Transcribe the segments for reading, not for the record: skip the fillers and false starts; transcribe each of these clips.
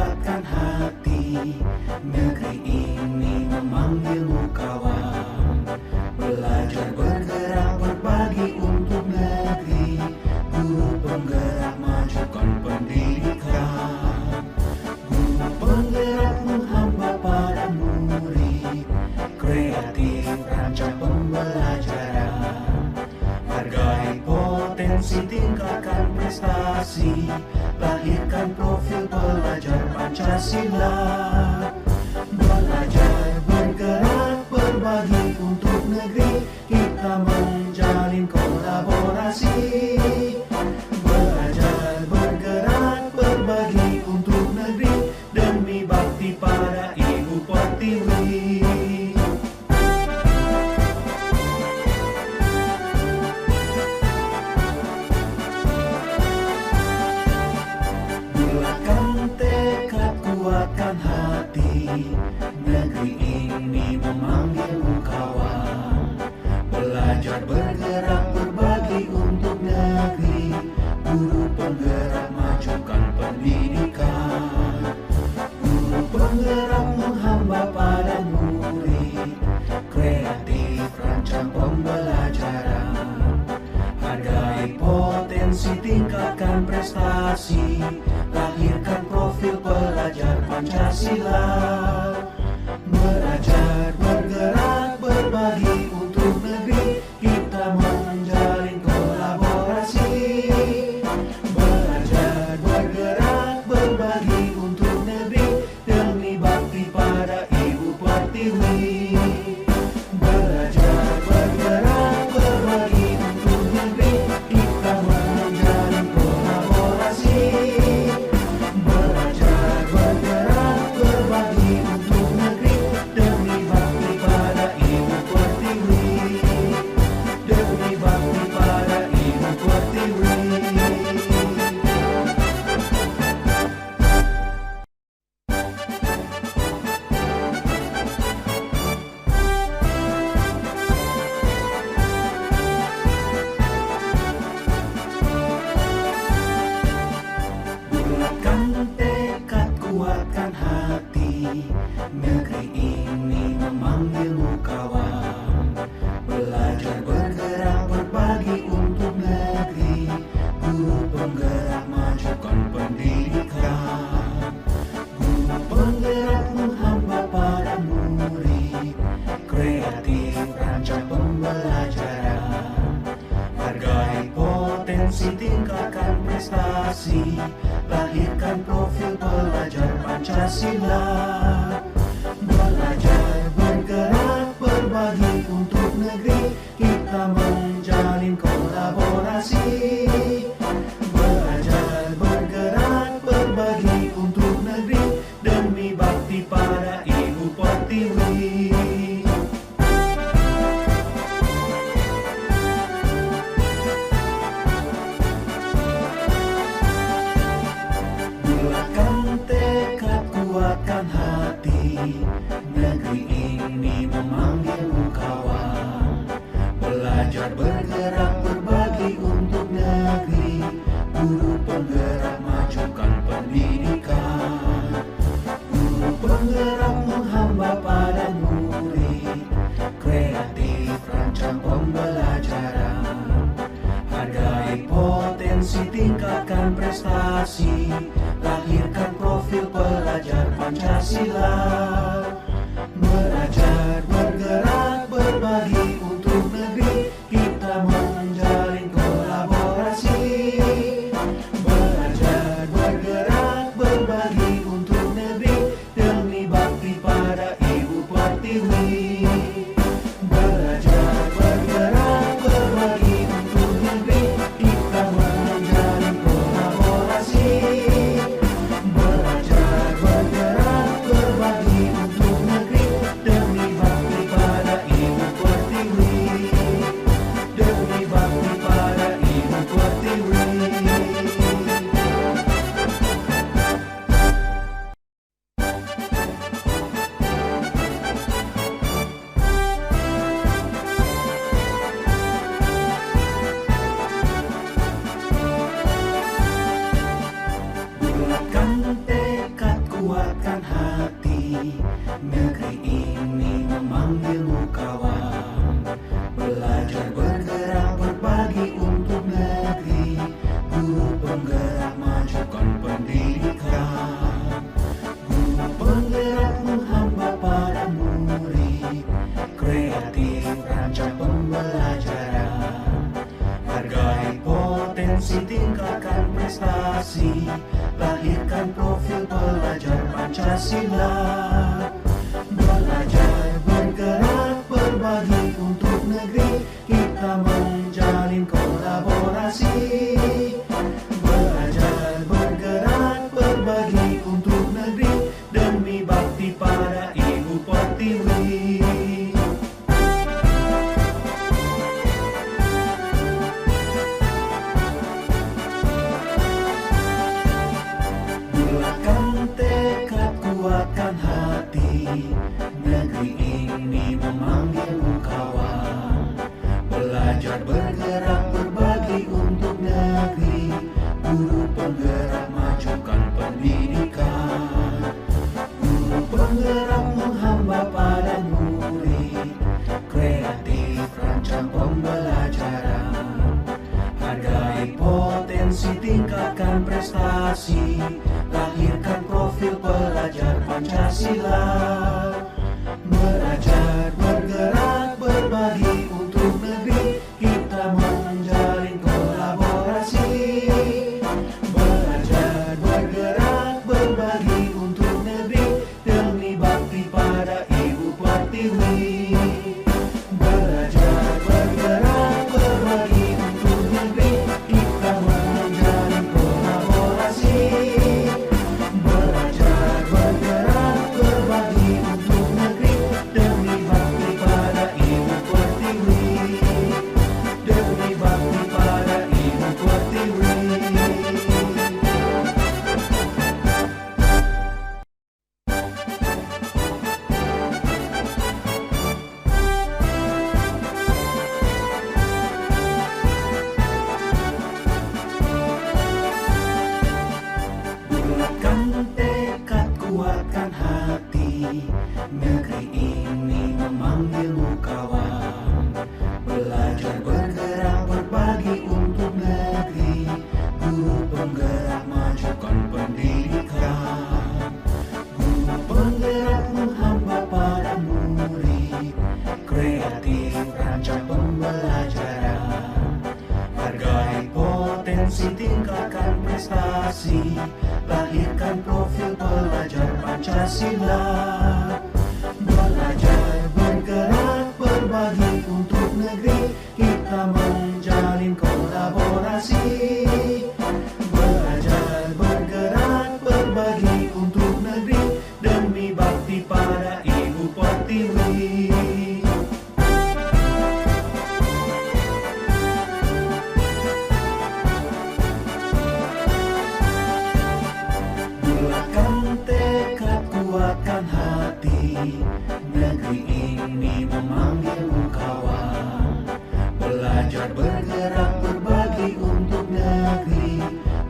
kuatkan hati. Negeri ini memanggilmu kawan. Belajar bergerak berbagi untuk negeri. Guru penggerak majukan pendidikan. Guru penggerak menghamba pada murid. Kreatif rancang pembelajaran. Hargai potensi, tingkatkan prestasi. Lahirkan profil pelajar Pancasila. Belajar bergerak berbagi untuk negeri. Kita menjalin kolaborasi. Belajar bergerak berbagi untuk negeri. Demi bakti pada Ibu Pertiwi. Bulatkan tekad, kuatkan hati. Negeri ini memanggilmu kawan. Belajar bergerak berbagi untuk negeri. Guru penggerak majukan pendidikan. Guru penggerak menghamba pada murid. Kreatif rancang pembelajaran. Hargai potensi, tingkatkan prestasi. Lahirkan profil pelajar Pancasila. Belajar bergerak berbagi untuk negeri. Kita menjalin kolaborasi. Belajar bergerak berbagi untuk negeri. Demi bakti pada Ibu Pertiwi. Belajar bergerak berbagi untuk negeri. Kita menjalin kolaborasi. Belajar bergerak berbagi untuk negeri. Demi bakti pada Ibu Pertiwi. Demi bakti pada Ibu Pertiwi. Bulatkan tekad, kuatkan hati. Negeri ini memanggilmu kawan. Belajar bergerak berbagi untuk negeri. Guru penggerak majukan pendidikan. Guru penggerak menghamba pada murid. Kreatif rancang pembelajaran. Hargai potensi, tingkatkan prestasi. Lahirkan profil pelajar Pancasila. Belajar bergerak berbagi untuk negeri. Kita menjalin kolaborasi. Belajar bergerak berbagi untuk negeri. Demi bakti pada Ibu Pertiwi. Bulatkan tekad, kuatkan hati. Negeri ini memanggilmu kawan. Belajar bergerak berbagi untuk negeri. Guru penggerak majukan pendidikan. Guru penggerak menghamba pada murid. Kreatif rancang pembelajaran. Hargai potensi, tingkatkan prestasi. Lahirkan profil pelajar Pancasila. Belajar bergerak berbagi untuk negeri. Kita menjalin kolaborasi. Belajar bergerak berbagi untuk negeri. Demi bakti pada Ibu Pertiwi. Belajar bergerak berbagi untuk negeri. Kita menjalin kolaborasi. Belajar bergerak berbagi untuk kuatkan hati. Negeri ini memanggilmu kawan. Belajar bergerak berbagi untuk negeri. Guru penggerak majukan pendidikan. Guru penggerak menghamba para murid. Kreatif rancang pembelajaran. Hargai potensi, tingkatkan prestasi. Lahirkan profil pelajar Pancasila. Belajar bergerak berbagi untuk negeri. Kita menjalin kolaborasi. Belajar bergerak berbagi untuk negeri. Demi bakti pada Ibu Pertiwi. Bulatkan tekad, kuatkan hati. Negeri ini memanggilmu kawan. Belajar bergerak berbagi untuk negeri. Guru penggerak majukan pendidikan. Guru penggerak menghamba pada murid. Kreatif rancang pembelajaran. Hargai potensi, tingkatkan prestasi. Lahirkan profil pelajar Pancasila. Belajar bergerak berbagi untuk negeri. Kita menjalin kolaborasi. Belajar bergerak berbagi untuk negeri. Demi bakti pada Ibu Pertiwi. Belajar bergerak berbagi untuk negeri. Kita menjalin kolaborasi. Belajar bergerak berbagi untuk negeri. Demi bakti pada Ibu Pertiwi. Demi bakti pada Ibu Pertiwi. Bulatkan tekad, kuatkan hati. Negeri ini memanggilmu kawan. Belajar bergerak berbagi untuk negeri. Guru penggerak majukan pendidikan. Guru penggerak menghamba pada murid. Kreatif rancang pembelajaran. Hargai potensi, tingkatkan prestasi. Lahirkan profil pelajar Pancasila. Belajar bergerak berbagi untuk negeri. Kita menjalin kolaborasi. Belajar bergerak berbagi untuk negeri. Demi bakti pada Ibu Pertiwi. Bulatkan tekad, kuatkan hati. Negeri ini memanggilmu kawan. Belajar bergerak berbagi untuk negeri.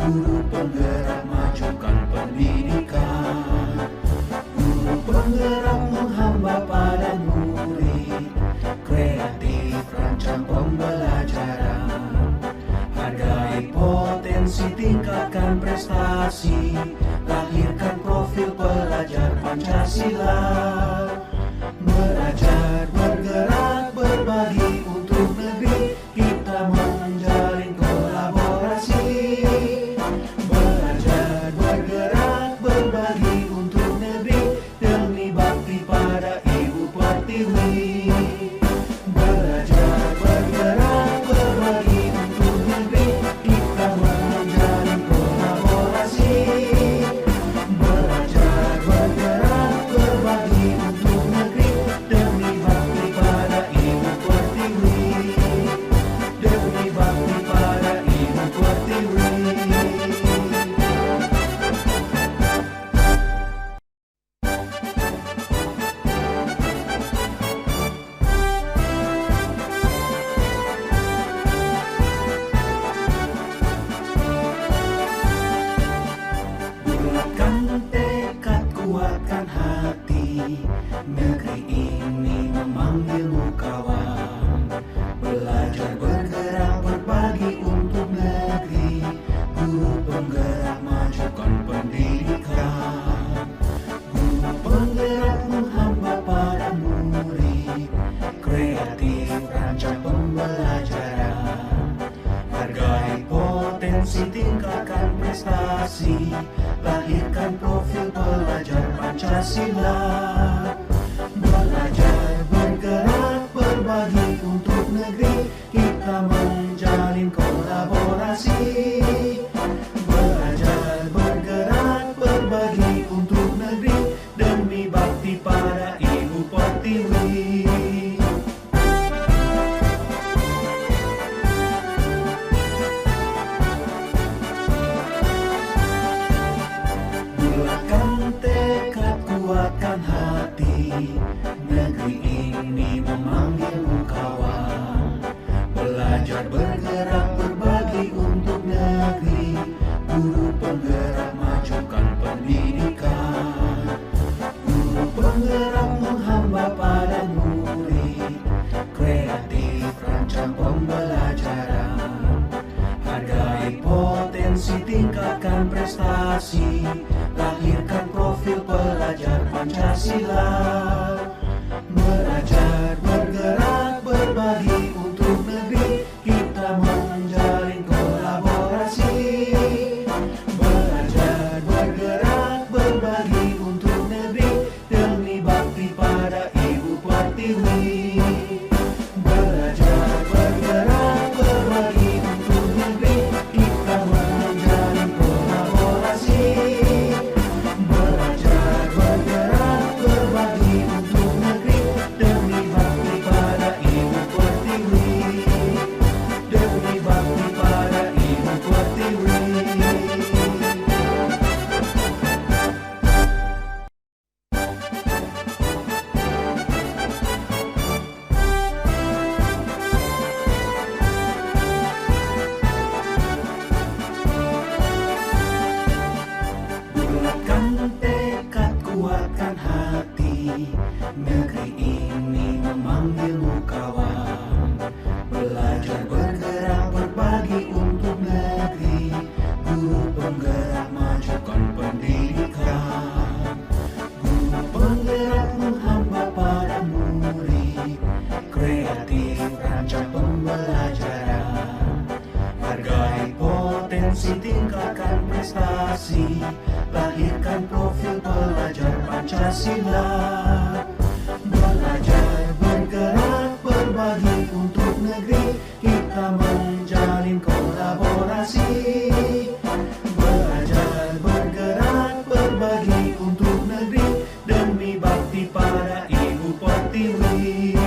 Guru penggerak majukan pendidikan. Guru penggerak menghamba pada murid. Kreatif rancang pembelajaran. Hargai potensi, tingkatkan prestasi. Lahirkan profil pelajar Pancasila. Belajar bergerak berbagi untuk negeri. Kita menjalin kolaborasi. Belajar bergerak berbagi untuk negeri. Demi bakti pada Ibu Pertiwi. Belajar bergerak berbagi untuk negeri. Kita menjalin kolaborasi. Belajar bergerak berbagi untuk negeri. Pancasila. Belajar, bergerak, berbagi untuk negeri, kita menjalin kolaborasi. Belajar, bergerak, berbagi untuk negeri, demi bakti pada Ibu Pertiwi. Bulatkan tekad, kuatkan hati, negeri ini memanggilmu kawan. Belajar, bergerak, berbagi untuk negeri, guru penggerak, majukan pendidikan. Guru penggerak menghamba pada murid, kreatif rancang pembelajaran. Hargai potensi, tingkatkan prestasi, lahirkan profil pelajar Pancasila. Belajar, bergerak, berbagi untuk negeri, kita menjalin kolaborasi. Belajar, bergerak, berbagi untuk negeri, demi bakti pada Ibu Pertiwi. Belajar, bergerak, berbagi untuk negeri, kita menjalin kolaborasi. Belajar, bergerak, berbagi untuk negeri, demi bakti pada Ibu Pertiwi. Demi bakti pada Ibu Pertiwi. Bulatkan tekad, kuatkan hati, negeri ini memanggilmu kawan. Belajar, bergerak, berbagi untuk negeri, guru penggerak, majukan pendidikan. Guru penggerak menghamba pada murid, kreatif rancang pembelajaran. Hargai potensi, tingkatkan prestasi, lahirkan profil pelajar Pancasila. Belajar, bergerak, berbagi untuk negeri, kita menjalin kolaborasi. Belajar, bergerak, berbagi untuk negeri, demi bakti pada Ibu Pertiwi.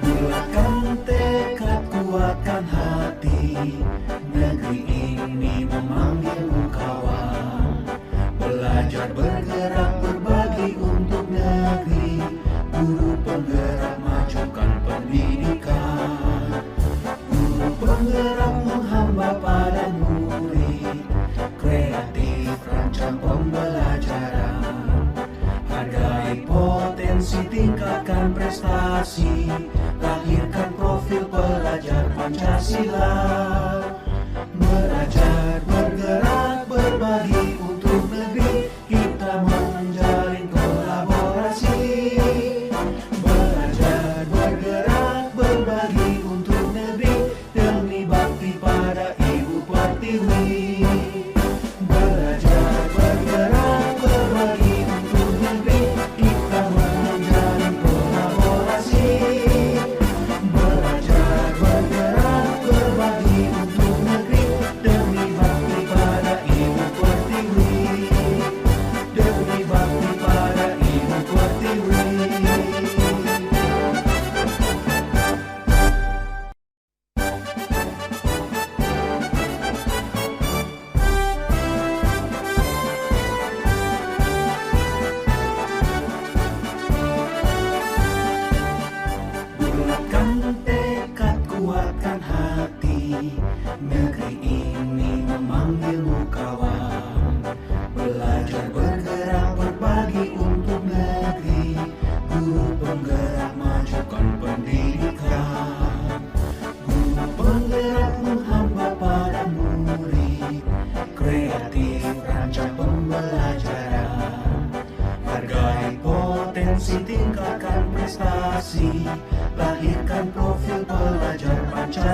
Bulatkan tekad, kuatkan hati, negeri ini memanggilmu kawan. Belajar, bergerak, berbagi untuk negeri, guru penggerak, majukan pendidikan. Guru penggerak menghamba pada murid, kreatif rancang pembelajaran. Hargai potensi, tingkatkan prestasi, lahirkan profil pelajar Pancasila. Belajar, bergerak, berbagi untuk negeri, kita menjalin kolaborasi. Belajar, bergerak, berbagi untuk negeri, demi bakti pada Ibu Pertiwi. Belajar, bergerak, berbagi untuk negeri, kita menjalin kolaborasi. Belajar, bergerak, berbagi untuk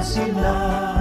Pancasila.